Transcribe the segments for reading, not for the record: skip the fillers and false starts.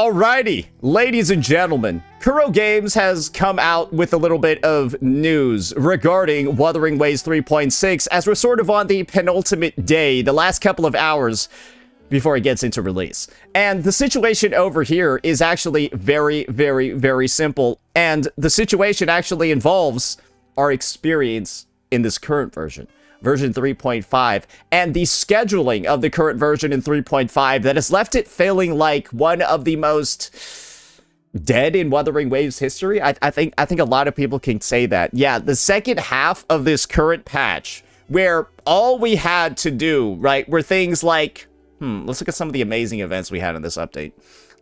Alrighty, ladies and gentlemen, Kuro Games has come out with a little bit of news regarding Wuthering Waves 3.6 as we're sort of on the penultimate day, the last couple of hours before it gets into release. And the situation over here is actually very, very, very simple. And the situation actually involves our experience in this current version. Version 3.5, and the scheduling of the current version in 3.5 that has left it feeling like one of the most dead in Wuthering Waves history. I think a lot of people can say that. Yeah, the second half of this current patch, where all we had to do, right, were things like, let's look at some of the amazing events we had in this update.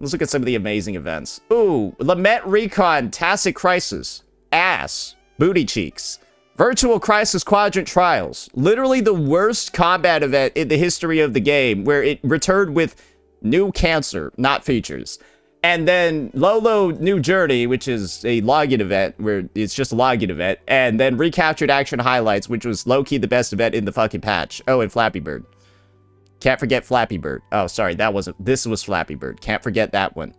Let's look at some of the amazing events. Ooh, Lament Recon, Tacit Crisis, Ass, Booty Cheeks, Virtual Crisis Quadrant Trials, literally the worst combat event in the history of the game, where it returned with new cancer, not features. And then Lolo New Journey, which is a login event, where it's just a login event. And then Recaptured Action Highlights, which was low-key the best event in the fucking patch. Oh, and Flappy Bird. Can't forget Flappy Bird. Oh, sorry, this was Flappy Bird. Can't forget that one.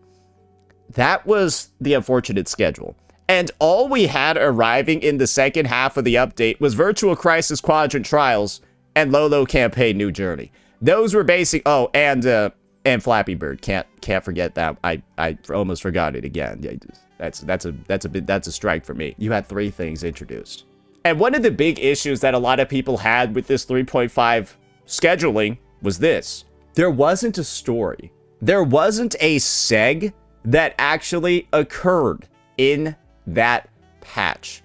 That was the unfortunate schedule. And all we had arriving in the second half of the update was Virtual Crisis Quadrant Trials and Lolo Campaign New Journey. Those were basic. Oh, and Flappy Bird. Can't forget that. I almost forgot it again. That's a strike for me. You had 3 things introduced. And one of the big issues that a lot of people had with this 3.5 scheduling was this. There wasn't a story. There wasn't a seg that actually occurred in that patch.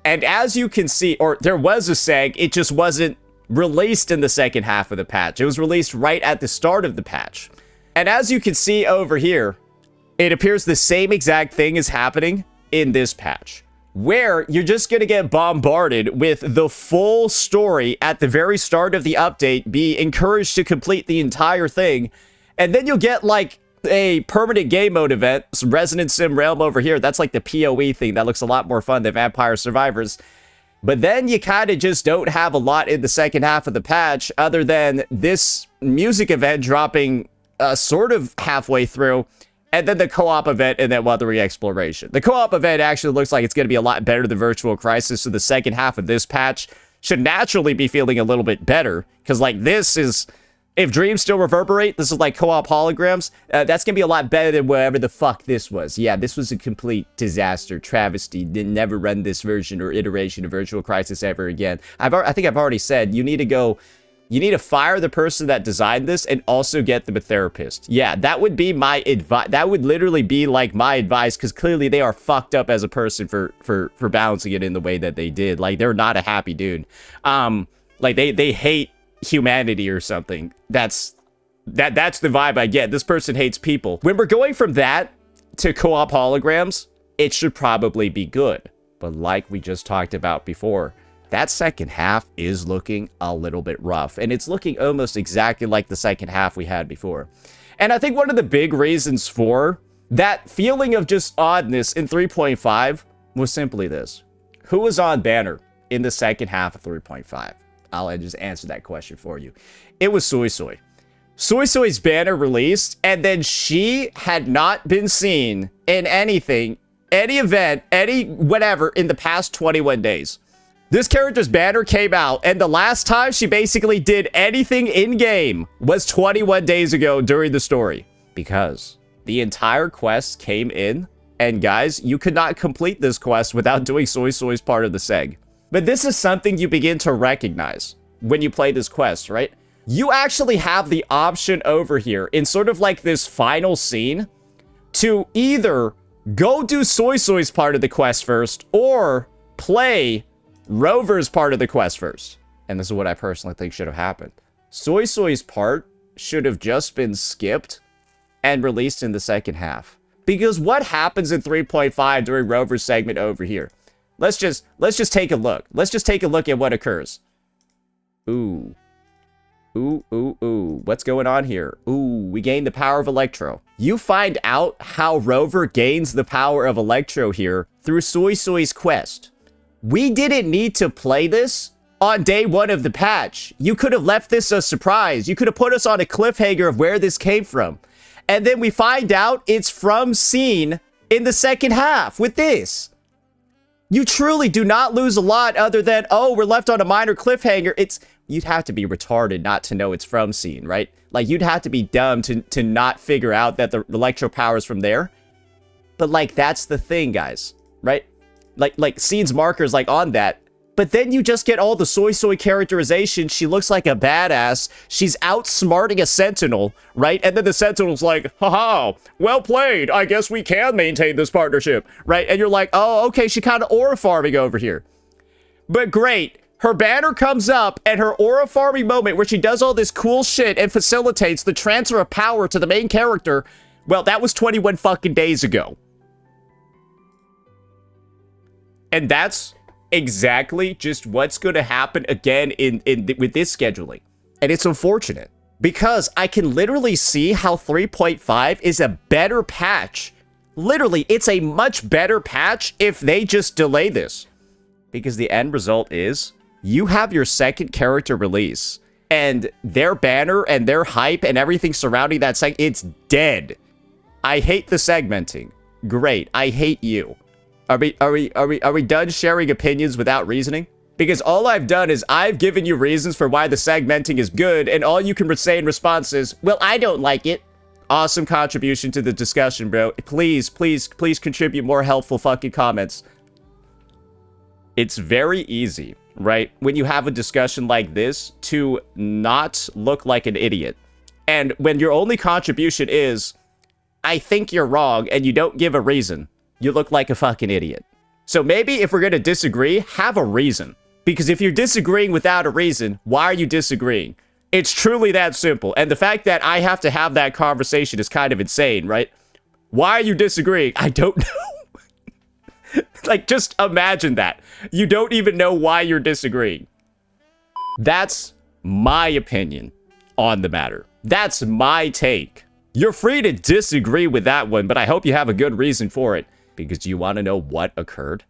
And as you can see, or there was a seg, it just wasn't released in the second half of the patch. It was released right at the start of the patch. And as you can see over here, it appears the same exact thing is happening in this patch, where you're just going to get bombarded with the full story at the very start of the update, be encouraged to complete the entire thing, and then you'll get like a permanent game mode event, some Resident Sim Realm over here. That's like the PoE thing that looks a lot more fun than Vampire Survivors. But then you kind of just don't have a lot in the second half of the patch other than this music event dropping sort of halfway through, and then the co-op event and then Wuthering Exploration. The co-op event actually looks like it's going to be a lot better than Virtual Crisis, so the second half of this patch should naturally be feeling a little bit better, because like this is... If dreams still reverberate, this is like co-op holograms, that's going to be a lot better than whatever the fuck this was. Yeah, this was a complete disaster, travesty. Did never run this version or iteration of Virtual Crisis ever again. I think I've already said, you need to fire the person that designed this and also get them a therapist. Yeah, that would be my advice. That would literally be like my advice, because clearly they are fucked up as a person for balancing it in the way that they did. Like, they're not a happy dude. Like, they hate humanity or something. That's the vibe I get. This person hates people. When we're going from that to co-op holograms, it should probably be good. But like we just talked about before, that second half is looking a little bit rough, and it's looking almost exactly like the second half we had before. And I think one of the big reasons for that feeling of just oddness in 3.5 was simply this. Who was on banner in the second half of 3.5? I'll just answer that question for you. It was Soy Soy. Soy Soy's banner released, and then she had not been seen in anything, any event, any whatever in the past 21 days. This character's banner came out, and the last time she basically did anything in-game was 21 days ago during the story. Because the entire quest came in, and guys, you could not complete this quest without doing Soy Soy's part of the seg. But this is something you begin to recognize when you play this quest, right? You actually have the option over here in sort of like this final scene to either go do Soy Soy's part of the quest first or play Rover's part of the quest first. And this is what I personally think should have happened. Soy Soy's part should have just been skipped and released in the second half. Because what happens in 3.5 during Rover's segment over here? Let's just take a look. Let's just take a look at what occurs. Ooh. Ooh, ooh, ooh. What's going on here? Ooh, we gain the power of Electro. You find out how Rover gains the power of Electro here through Soy Soy's quest. We didn't need to play this on day 1 of the patch. You could have left this a surprise. You could have put us on a cliffhanger of where this came from. And then we find out it's from scene in the second half with this. You truly do not lose a lot other than, oh, we're left on a minor cliffhanger. You'd have to be retarded not to know it's from scene, right? Like, you'd have to be dumb to not figure out that the electro power is from there. But, like, that's the thing, guys, right? Like scene's markers, like, on that. But then you just get all the soy characterization. She looks like a badass. She's outsmarting a sentinel, right? And then the sentinel's like, haha, well played. I guess we can maintain this partnership, right? And you're like, oh, okay, she kind of aura farming over here. But great. Her banner comes up and her aura farming moment where she does all this cool shit and facilitates the transfer of power to the main character. Well, that was 21 fucking days ago. And that's exactly just what's going to happen again with this scheduling. And it's unfortunate because I can literally see how 3.5 is a better patch. Literally, it's a much better patch if they just delay this. Because the end result is you have your second character release and their banner and their hype and everything surrounding that it's dead. I hate the segmenting. Great. I hate you. Are we done sharing opinions without reasoning? Because all I've done is I've given you reasons for why the segmenting is good, and all you can say in response is, well, I don't like it. Awesome contribution to the discussion, bro. Please contribute more helpful fucking comments. It's very easy, right, when you have a discussion like this to not look like an idiot. And when your only contribution is, I think you're wrong, and you don't give a reason, you look like a fucking idiot. So maybe if we're going to disagree, have a reason. Because if you're disagreeing without a reason, why are you disagreeing? It's truly that simple. And the fact that I have to have that conversation is kind of insane, right? Why are you disagreeing? I don't know. Like, just imagine that. You don't even know why you're disagreeing. That's my opinion on the matter. That's my take. You're free to disagree with that one, but I hope you have a good reason for it. Because you want to know what occurred?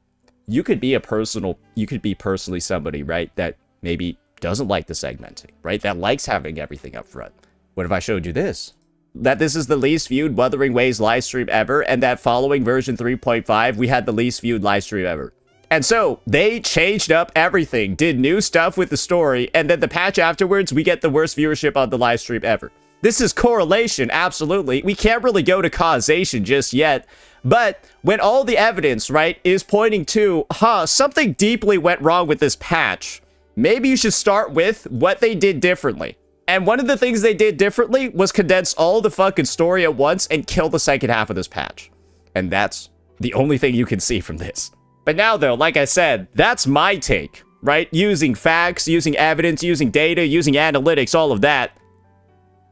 You could be personally somebody, right, that maybe doesn't like the segmenting, right? That likes having everything up front. What if I showed you this? That this is the least viewed Wuthering Waves live stream ever, and that following version 3.5, we had the least viewed live stream ever. And so, they changed up everything, did new stuff with the story, and then the patch afterwards, we get the worst viewership on the live stream ever. This is correlation, absolutely. We can't really go to causation just yet. But when all the evidence, right, is pointing to, something deeply went wrong with this patch, maybe you should start with what they did differently. And one of the things they did differently was condense all the fucking story at once and kill the second half of this patch. And that's the only thing you can see from this. But now, though, like I said, that's my take, right? Using facts, using evidence, using data, using analytics, all of that.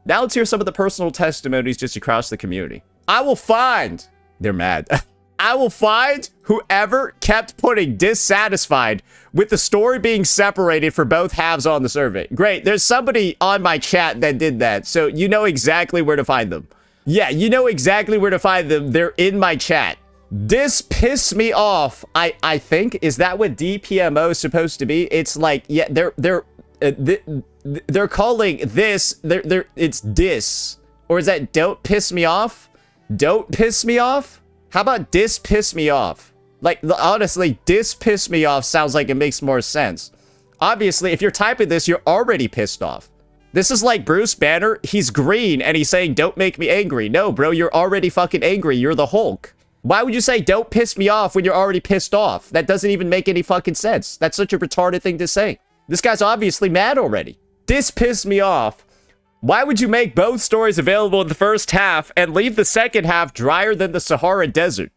Now let's hear some of the personal testimonies just across the community. I will find... They're mad. I will find whoever kept putting dissatisfied with the story being separated for both halves on the survey. Great. There's somebody on my chat that did that. So you know exactly where to find them. Yeah, you know exactly where to find them. They're in my chat. This pissed me off. I think, is that what DPMO is supposed to be? It's like, yeah, they're calling this, it's dis. Or is that don't piss me off? Don't piss me off? How about dis piss me off? Like, honestly, dis piss me off sounds like it makes more sense. Obviously, if you're typing this, you're already pissed off. This is like Bruce Banner. He's green and he's saying, don't make me angry. No, bro, you're already fucking angry. You're the Hulk. Why would you say, don't piss me off when you're already pissed off? That doesn't even make any fucking sense. That's such a retarded thing to say. This guy's obviously mad already. Dis piss me off. Why would you make both stories available in the first half and leave the second half drier than the Sahara Desert?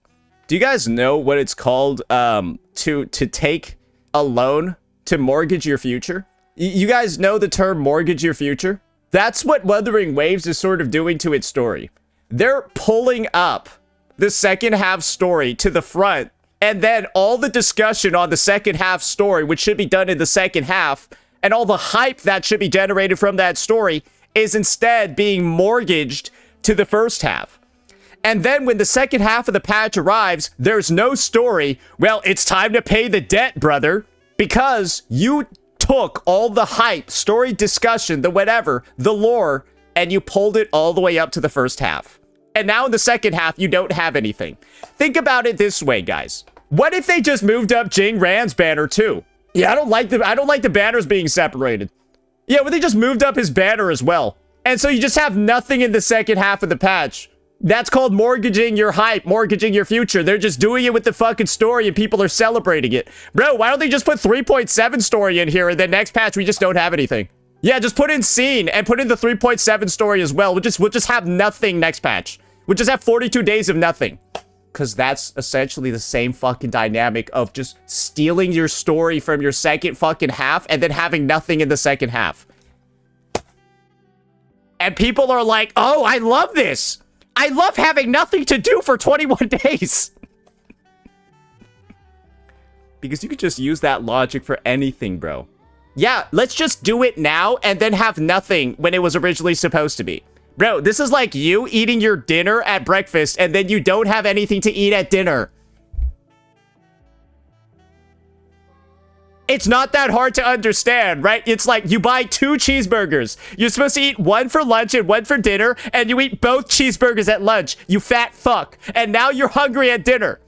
Do you guys know what it's called to take a loan to mortgage your future? You guys know the term mortgage your future? That's what Wuthering Waves is sort of doing to its story. They're pulling up the second half story to the front, and then all the discussion on the second half story, which should be done in the second half, and all the hype that should be generated from that story is instead being mortgaged to the first half. And then when the second half of the patch arrives, there's no story. Well, it's time to pay the debt, brother, because you took all the hype, story discussion, the whatever, the lore, and you pulled it all the way up to the first half. and now in the second half, you don't have anything. Think about it this way, guys. What if they just moved up Jing Ran's banner too? Yeah, I don't like the banners being separated. Yeah, but they just moved up his banner as well. And so you just have nothing in the second half of the patch. That's called mortgaging your hype, mortgaging your future. They're just doing it with the fucking story and people are celebrating it. Bro, why don't they just put 3.7 story in here and then next patch we just don't have anything? Yeah, just put in scene and put in the 3.7 story as well. We'll just have nothing next patch. We'll just have 42 days of nothing. Because that's essentially the same fucking dynamic of just stealing your story from your second fucking half and then having nothing in the second half. And people are like, oh, I love this. I love having nothing to do for 21 days. Because you could just use that logic for anything, bro. Yeah, let's just do it now and then have nothing when it was originally supposed to be. Bro, this is like you eating your dinner at breakfast and then you don't have anything to eat at dinner. It's not that hard to understand, right? It's like you buy 2 cheeseburgers. You're supposed to eat one for lunch and one for dinner, and you eat both cheeseburgers at lunch, you fat fuck. And now you're hungry at dinner.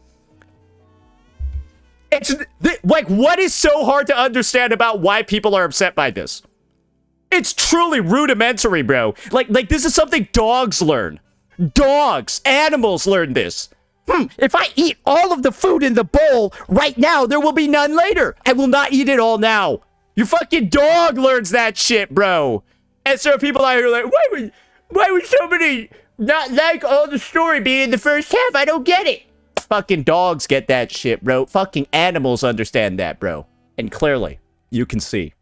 It's like, what is so hard to understand about why people are upset by this? It's truly rudimentary, bro. Like this is something dogs learn. Dogs, animals learn this. If I eat all of the food in the bowl right now, there will be none later. I will not eat it all now. Your fucking dog learns that shit, bro. And so people out here are like, why would somebody not like all the story being in the first half? I don't get it. Fucking dogs get that shit, bro. Fucking animals understand that, bro. And clearly, you can see.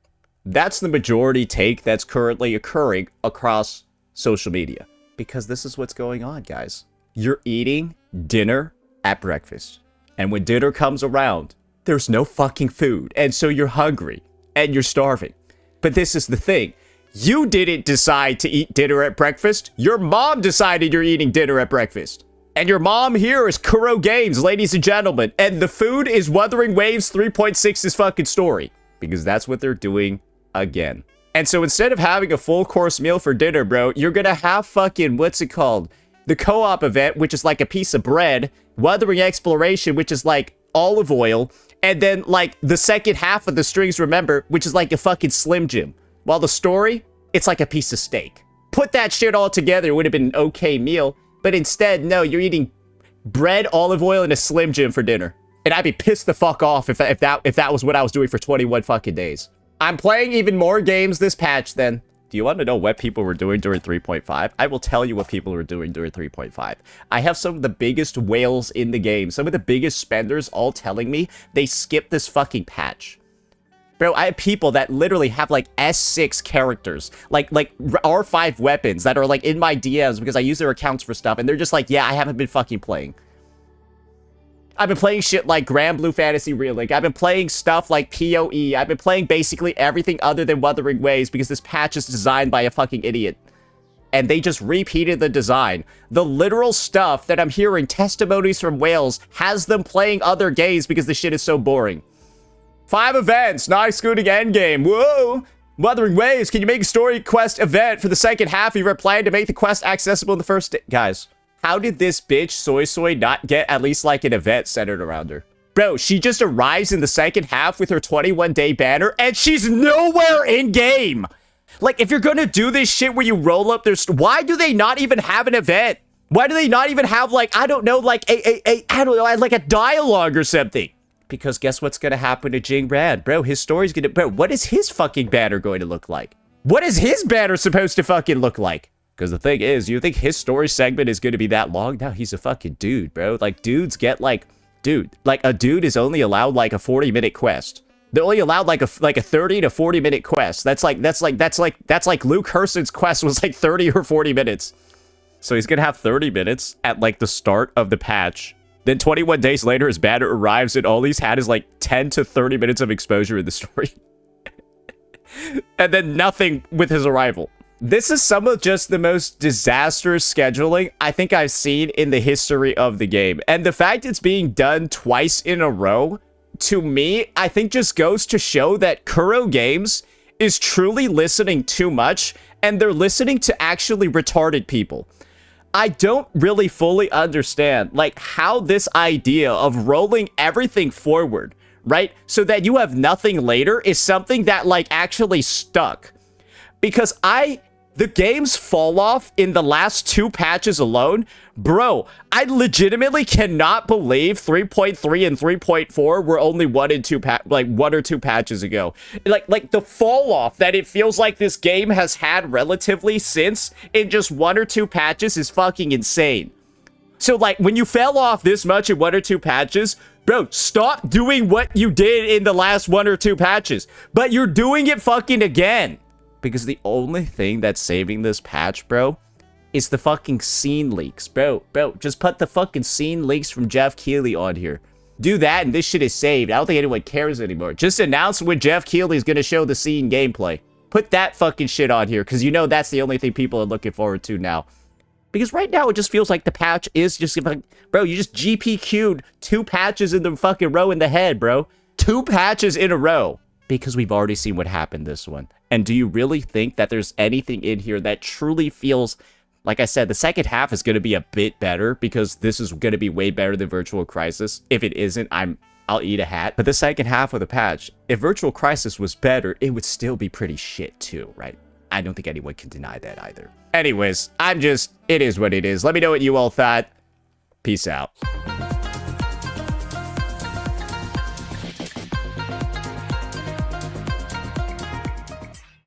That's the majority take that's currently occurring across social media. Because this is what's going on, guys. You're eating dinner at breakfast. And when dinner comes around, there's no fucking food. And so you're hungry. And you're starving. But this is the thing. You didn't decide to eat dinner at breakfast. Your mom decided you're eating dinner at breakfast. And your mom here is Kuro Games, ladies and gentlemen. And the food is Wuthering Waves 3.6's fucking story. Because that's what they're doing again. And so instead of having a full course meal for dinner, bro, you're gonna have fucking, what's it called? The co-op event, which is like a piece of bread. Wuthering Exploration, which is like olive oil. And then like the second half of the Strings Remember, which is like a fucking Slim Jim. While the story, it's like a piece of steak. Put that shit all together, it would have been an okay meal. But instead, no, you're eating bread, olive oil, and a Slim Jim for dinner. And I'd be pissed the fuck off if that was what I was doing for 21 fucking days. I'm playing even more games this patch then. Do you want to know what people were doing during 3.5? I will tell you what people were doing during 3.5. I have some of the biggest whales in the game, some of the biggest spenders all telling me they skipped this fucking patch. Bro, I have people that literally have like S6 characters, like R5 weapons that are like in my DMs because I use their accounts for stuff, and they're just like, yeah, I haven't been fucking playing. I've been playing shit like Grand Blue Fantasy Relink. I've been playing stuff like PoE. I've been playing basically everything other than Wuthering Waves because this patch is designed by a fucking idiot. And they just repeated the design. The literal stuff that I'm hearing testimonies from whales has them playing other games because the shit is so boring. 5 events, nice scooting endgame, whoa! Wuthering Waves, can you make a story quest event for the second half? You ever planned to make the quest accessible in the first day? Guys, how did this bitch Soy not get at least like an event centered around her? Bro, she just arrives in the second half with her 21-day banner and she's nowhere in game! Like, if you're gonna do this shit where you roll up their... Why do they not even have an event? Why do they not even have, like, I don't know, like like a dialogue or something? Because guess what's gonna happen to Jing Ran? Bro, his story's gonna... Bro, what is his fucking banner going to look like? What is his banner supposed to fucking look like? Because the thing is, you think his story segment is gonna be that long? No, he's a fucking dude, bro. Like, dudes get like... Dude, like, a dude is only allowed like a 40-minute quest. They're only allowed like a 30 to 40-minute quest. That's like Luke Hurson's quest was like 30 or 40 minutes. So he's gonna have 30 minutes at like the start of the patch. Then 21 days later, his banner arrives and all he's had is like 10 to 30 minutes of exposure in the story. And then nothing with his arrival. This is some of just the most disastrous scheduling I think I've seen in the history of the game. And the fact it's being done twice in a row, to me, I think just goes to show that Kuro Games is truly listening too much, and they're listening to actually retarded people. I don't really fully understand, like, how this idea of rolling everything forward, right, so that you have nothing later is something that, like, actually stuck. Because the game's fall off in the last 2 patches alone, bro, I legitimately cannot believe 3.3 and 3.4 were only 1 or 2 patches ago. Like the fall off that it feels like this game has had relatively since in just 1 or 2 patches is fucking insane. So, like, when you fell off this much in 1 or 2 patches, bro, stop doing what you did in the last 1 or 2 patches. But you're doing it fucking again. Because the only thing that's saving this patch, bro, is the fucking scene leaks. Bro, just put the fucking scene leaks from Jeff Keighley on here. Do that and this shit is saved. I don't think anyone cares anymore. Just announce when Jeff Keighley is going to show the scene gameplay. Put that fucking shit on here, because you know that's the only thing people are looking forward to now. Because right now it just feels like the patch is just like, bro, you just GPQ'd 2 patches in the fucking row in the head, bro. 2 patches in a row. Because we've already seen what happened this one. And do you really think that there's anything in here that truly feels, like I said, the second half is going to be a bit better, because this is going to be way better than Virtual Crisis. If it isn't, I'll eat a hat. But the second half of the patch, if Virtual Crisis was better, it would still be pretty shit too, right? I don't think anyone can deny that either. Anyways, it is what it is. Let me know what you all thought. Peace out.